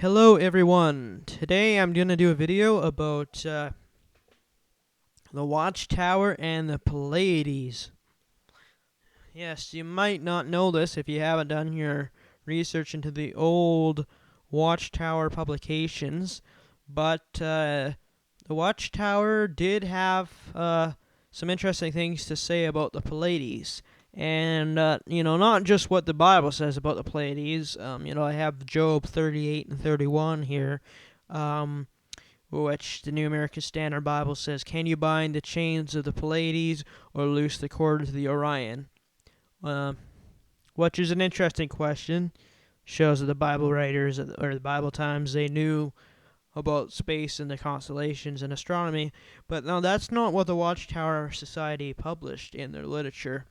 Hello everyone. Today I'm going to do a video about the Watchtower and the Pleiades. Yes, you might not know this if you haven't done your research into the old Watchtower publications, but the Watchtower did have some interesting things to say about the Palladies. And, not just what the Bible says about the Pleiades. I have Job 38 and 31 here, which the New American Standard Bible says, "Can you bind the chains of the Pleiades or loose the cords of the Orion?" Which is an interesting question. Shows that the Bible writers, or the Bible times, they knew about space and the constellations and astronomy. But no, that's not what the Watchtower Society published in their literature.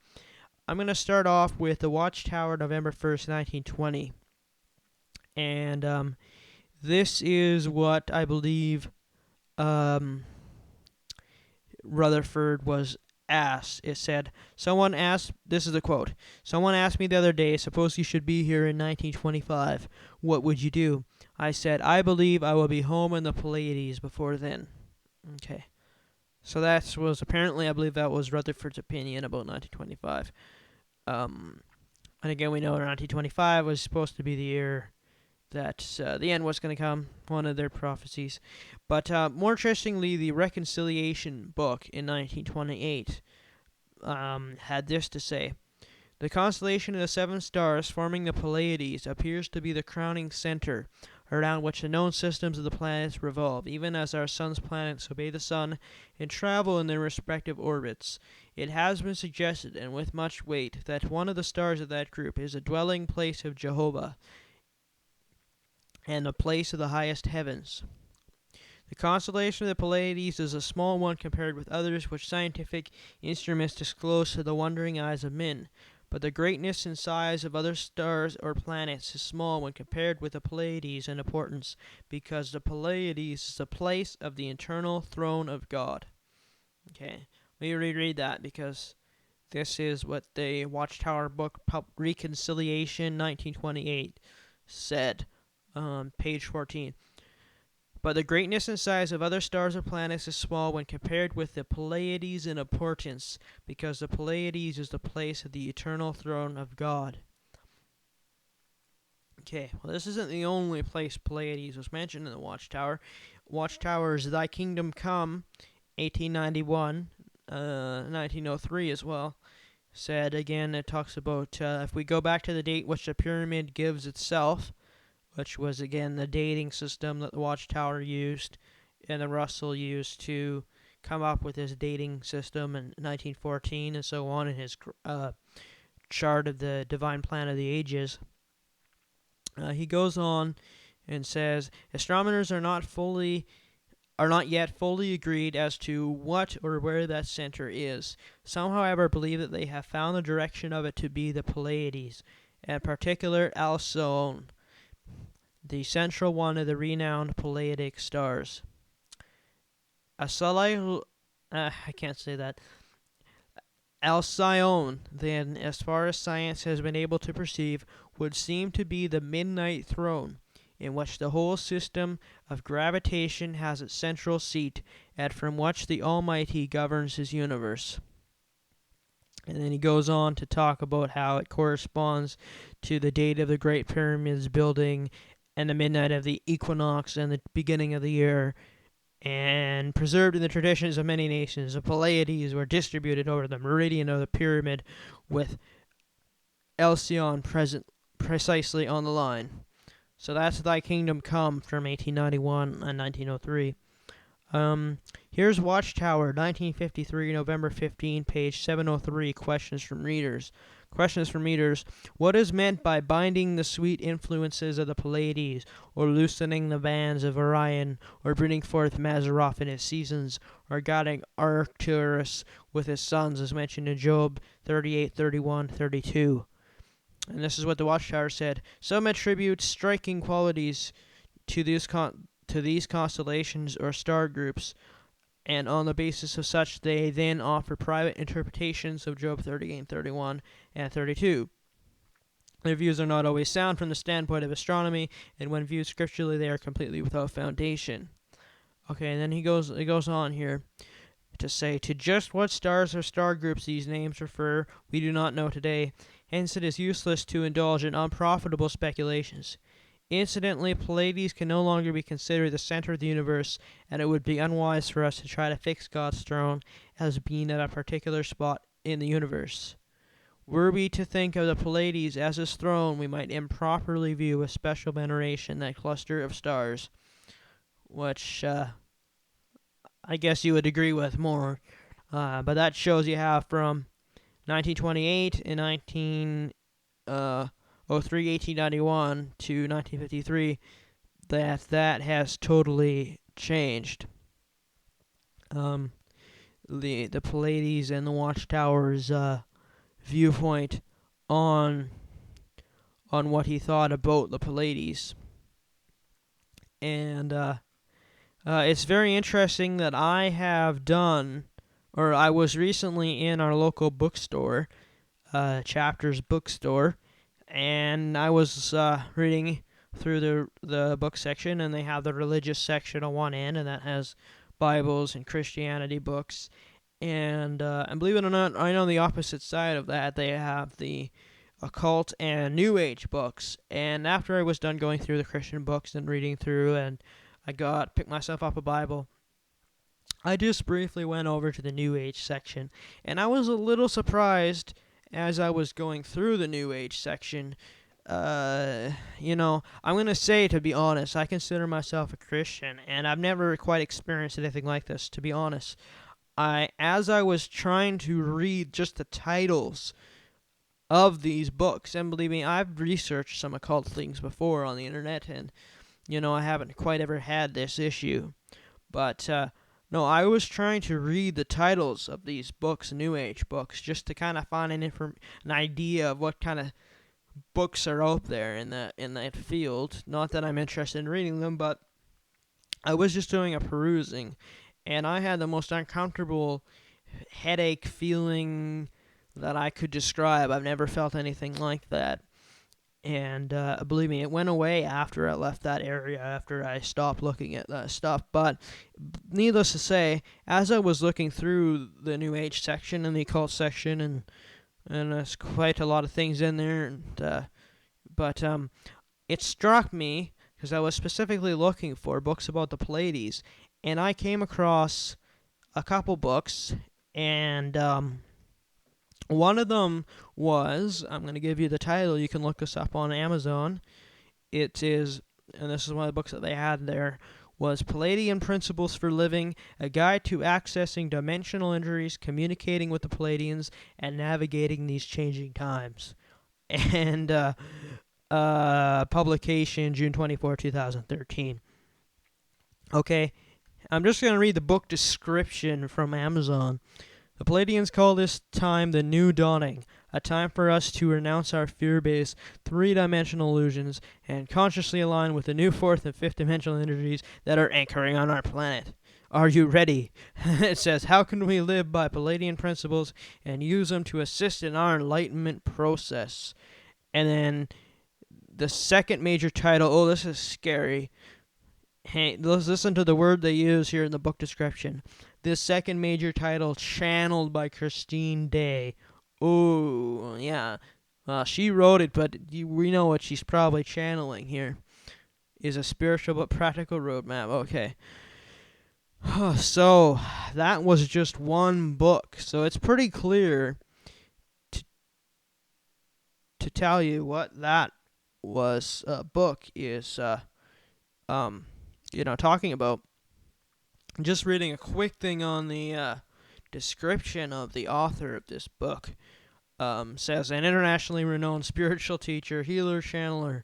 I'm going to start off with the Watchtower November 1st, 1920. And this is what I believe Rutherford was asked. It said, this is the quote, "Someone asked me the other day, suppose you should be here in 1925. What would you do? I said, I believe I will be home in the Pleiades before then." Okay. So that was apparently, I believe that was Rutherford's opinion about 1925. And again, we know 1925 was supposed to be the year that the end was going to come, one of their prophecies. But more interestingly, the Reconciliation book in 1928 had this to say: "The constellation of the seven stars forming the Pleiades appears to be the crowning center around which the known systems of the planets revolve, even as our sun's planets obey the sun and travel in their respective orbits. It has been suggested, and with much weight, that one of the stars of that group is a dwelling place of Jehovah and the place of the highest heavens. The constellation of the Pleiades is a small one compared with others which scientific instruments disclose to the wondering eyes of men. But the greatness and size of other stars or planets is small when compared with the Pleiades in importance, because the Pleiades is the place of the eternal throne of God." Okay, let me reread that, because this is what the Watchtower book, Reconciliation 1928, said on page 14. "But the greatness and size of other stars or planets is small when compared with the Pleiades in importance, because the Pleiades is the place of the eternal throne of God." Okay, well, this isn't the only place Pleiades was mentioned in the Watchtower. Watchtower's Thy Kingdom Come, 1891, 1903 as well, said, again, it talks about, if we go back to the date which the pyramid gives itself, which was, again, the dating system that the Watchtower used and the Russell used to come up with his dating system in 1914 and so on in his chart of the divine plan of the ages. He goes on and says, "Astronomers are not yet fully agreed as to what or where that center is. Some, however, believe that they have found the direction of it to be the Pleiades, in particular Alcyone, the central one of the renowned Pleiadic stars. I can't say that. Alcyone, then, as far as science has been able to perceive, would seem to be the midnight throne, in which the whole system of gravitation has its central seat, and from which the Almighty governs his universe." And then he goes on to talk about how it corresponds to the date of the Great Pyramid's building and the midnight of the equinox and the beginning of the year. And preserved in the traditions of many nations, the Pleiades were distributed over the meridian of the pyramid, with Alcyone present precisely on the line. So that's Thy Kingdom Come from 1891 and 1903. Here's Watchtower, 1953, November 15, page 703, questions from readers. Questions from readers: "What is meant by binding the sweet influences of the Pleiades, or loosening the bands of Orion, or bringing forth Mazzaroth in his seasons, or guiding Arcturus with his sons, as mentioned in Job 38, 31, 32? And this is what the Watchtower said: "Some attribute striking qualities to these constellations or star groups, and on the basis of such they then offer private interpretations of Job 38, 31, and 32. Their views are not always sound from the standpoint of astronomy, and when viewed scripturally, they are completely without foundation. Okay, and then he goes on here to say, to just what stars or star groups these names refer, we do not know today. Hence, it is useless to indulge in unprofitable speculations. Incidentally, Pleiades can no longer be considered the center of the universe, and it would be unwise for us to try to fix God's throne as being at a particular spot in the universe. Were we to think of the Pleiades as his throne, we might improperly view with special veneration that cluster of stars, which I guess you would agree with more. But that shows you how from 1928 and 1891 to 1953 that has totally changed. The Palladies and the Watchtower's viewpoint on what he thought about the Palladies. And it's very interesting that I have done, or I was recently in our local bookstore, Chapter's bookstore, and I was reading through the book section, and they have the religious section on one end, and that has Bibles and Christianity books. And believe it or not, right on the opposite side of that, they have the occult and New Age books. And after I was done going through the Christian books and reading through, and I picked myself up a Bible, I just briefly went over to the New Age section, and I was a little surprised as I was going through the New Age section. I'm going to say, to be honest, I consider myself a Christian, and I've never quite experienced anything like this, to be honest. As I was trying to read just the titles of these books, and believe me, I've researched some occult things before on the internet, and, I haven't quite ever had this issue. But, no, I was trying to read the titles of these books, New Age books, just to kind of find an idea of what kind of books are out there in that field. Not that I'm interested in reading them, but I was just doing a perusing, and I had the most uncomfortable headache feeling that I could describe. I've never felt anything like that. And believe me, it went away after I left that area, after I stopped looking at that stuff. But needless to say, as I was looking through the New Age section and the occult section, and there's quite a lot of things in there, but it struck me, because I was specifically looking for books about the Pleiades, and I came across a couple books, and one of them was, I'm going to give you the title, you can look this up on Amazon. It is, and this is one of the books that they had there, was Palladian Principles for Living, A Guide to Accessing Dimensional Injuries, Communicating with the Palladians, and Navigating These Changing Times. And publication June 24, 2013. Okay, I'm just going to read the book description from Amazon. The Palladians call this time the New Dawning, a time for us to renounce our fear-based three-dimensional illusions and consciously align with the new fourth and fifth dimensional energies that are anchoring on our planet. Are you ready? It says, how can we live by Palladian principles and use them to assist in our enlightenment process? And then the second major title, this is scary. Hey, let's listen to the word they use here in the book description. This second major title, channeled by Christine Day. Oh, yeah. She wrote it, but we know what she's probably channeling here. Is a spiritual but practical roadmap. Okay. So, that was just one book. So, it's pretty clear to tell you what that was book is talking about. Just reading a quick thing on the description of the author of this book. Says, an internationally renowned spiritual teacher, healer, channeler,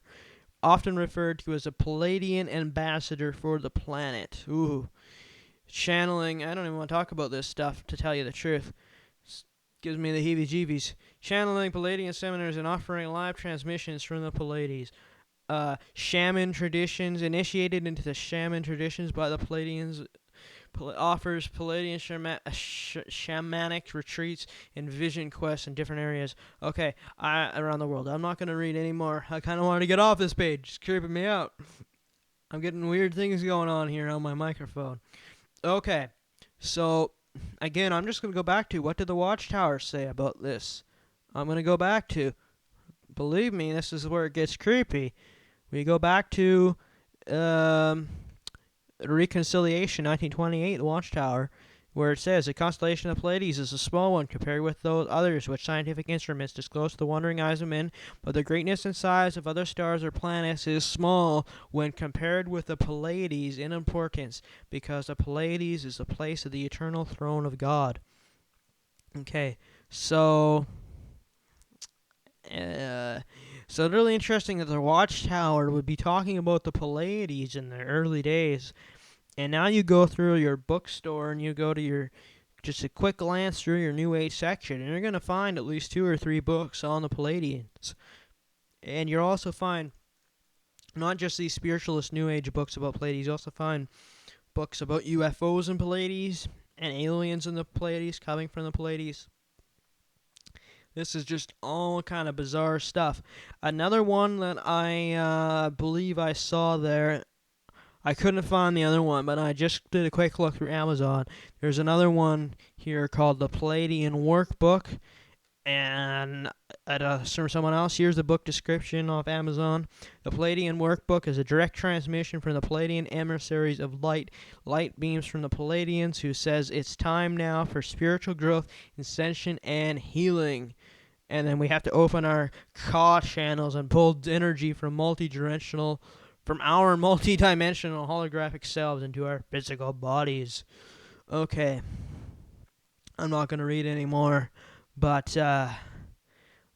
often referred to as a Palladian ambassador for the planet. Ooh. Channeling, I don't even want to talk about this stuff, to tell you the truth. Gives me the heebie-jeebies. Channeling Palladian seminars and offering live transmissions from the Pleiades. Shaman traditions, initiated into the shaman traditions by the Palladians, offers Palladian shamanic retreats and vision quests in different areas. Okay, around the world. I'm not gonna read anymore. I kind of want to get off this page. It's creeping me out. I'm getting weird things going on here on my microphone. Okay, so again, I'm just gonna go back to what did the Watchtower say about this. I'm gonna go back to. Believe me, this is where it gets creepy. We go back to Reconciliation, 1928, the Watchtower, where it says, the constellation of Pleiades is a small one compared with those others which scientific instruments disclose to the wondering eyes of men, but the greatness and size of other stars or planets is small when compared with the Pleiades in importance, because the Pleiades is the place of the eternal throne of God. Okay, so it's really interesting that the Watchtower would be talking about the Pleiades in the early days. And now you go through your bookstore and you go to your, just a quick glance through your New Age section, and you're going to find at least 2 or 3 books on the Palladians. And you'll also find not just these spiritualist New Age books about Pleiades, you also find books about UFOs in Pleiades and aliens in the Pleiades, coming from the Pleiades. This is just all kind of bizarre stuff. Another one that I believe I saw there, I couldn't find the other one, but I just did a quick look through Amazon. There's another one here called the Palladian Workbook, and from someone else, here's the book description off Amazon. The Palladian Workbook is a direct transmission from the Palladian emissaries of light beams from the Palladians, who says it's time now for spiritual growth, ascension, and healing. And then we have to open our Ka channels and pull energy from our multidimensional holographic selves into our physical bodies. Okay. I'm not going to read anymore. But, and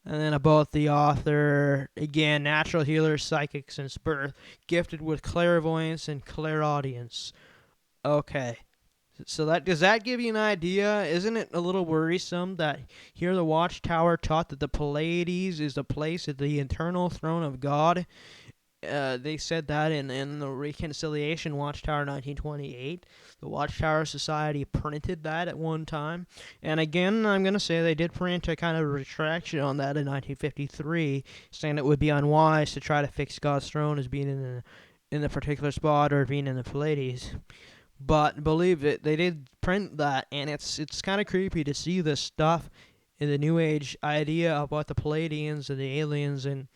then about the author, again, natural healers, psychic since birth, gifted with clairvoyance and clairaudience. Okay. So does that give you an idea? Isn't it a little worrisome that here the Watchtower taught that the Pleiades is the place of the eternal throne of God? They said that in the Reconciliation, Watchtower 1928. The Watchtower Society printed that at one time. And again, I'm going to say they did print a kind of retraction on that in 1953, saying it would be unwise to try to fix God's throne as being in the particular spot or being in the Pleiades. But believe it, they did print that, and it's kind of creepy to see this stuff in the New Age idea about the Palladians and the aliens and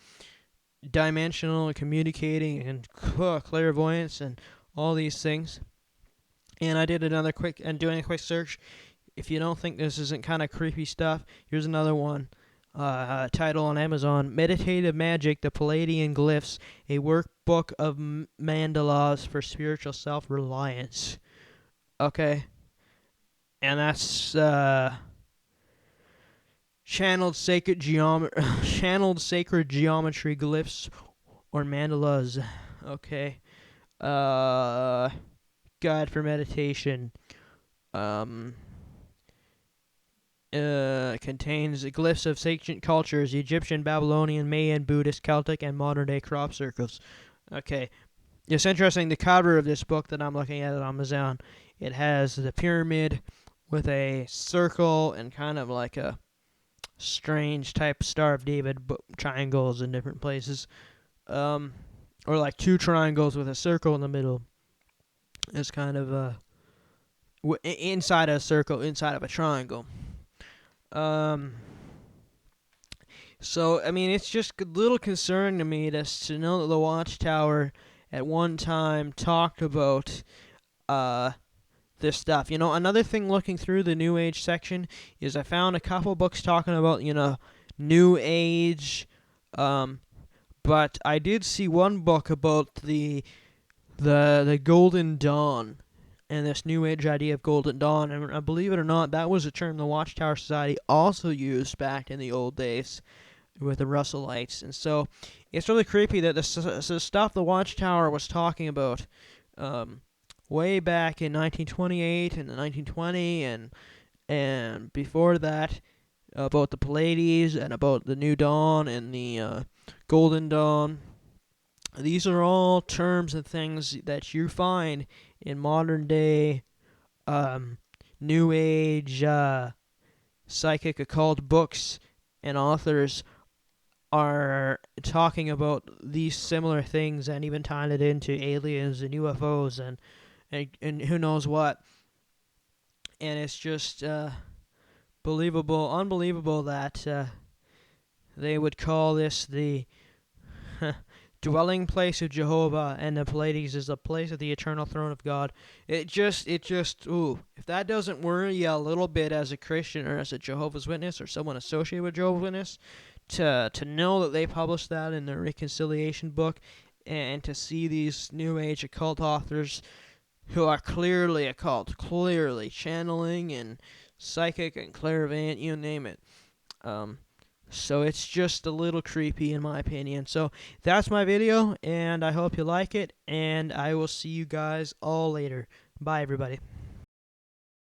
dimensional and communicating and clairvoyance and all these things. And I did doing a quick search. If you don't think this isn't kind of creepy stuff, here's another one. Title on Amazon: Meditative Magic, the Palladian Glyphs, a workbook of Mandalas for spiritual self-reliance. Okay. And that's channeled sacred geometry glyphs or mandalas. Okay. Guide for meditation. Contains glyphs of ancient cultures: Egyptian, Babylonian, Mayan, Buddhist, Celtic, and modern-day crop circles. Okay. It's interesting, the cover of this book that I'm looking at Amazon, it has the pyramid with a circle and kind of like a strange type Star of David triangles in different places. Or like 2 triangles with a circle in the middle. It's kind of inside a circle, inside of a triangle. So, I mean, it's just a little concerning to me to know that the Watchtower at one time talked about this stuff. You know, another thing looking through the New Age section is I found a couple books talking about, New Age, but I did see one book about the Golden Dawn and this New Age idea of Golden Dawn, and believe it or not, that was a term the Watchtower Society also used back in the old days with the Russellites. And so it's really creepy that the stuff the Watchtower was talking about way back in 1928 and 1920 and before that, about the Pleiades and about the New Dawn and the Golden Dawn. These are all terms and things that you find in modern day New Age psychic occult books and authors are talking about these similar things and even tying it into aliens and UFOs and who knows what. And it's just unbelievable that they would call this the dwelling place of Jehovah, and the Pleiades is the place of the eternal throne of God. It just, ooh, if that doesn't worry you a little bit as a Christian or as a Jehovah's Witness or someone associated with Jehovah's Witness, to know that they published that in their reconciliation book, and to see these New Age occult authors who are clearly occult, clearly channeling and psychic and clairvoyant, you name it. So it's just a little creepy in my opinion. So that's my video, and I hope you like it, and I will see you guys all later. Bye, everybody.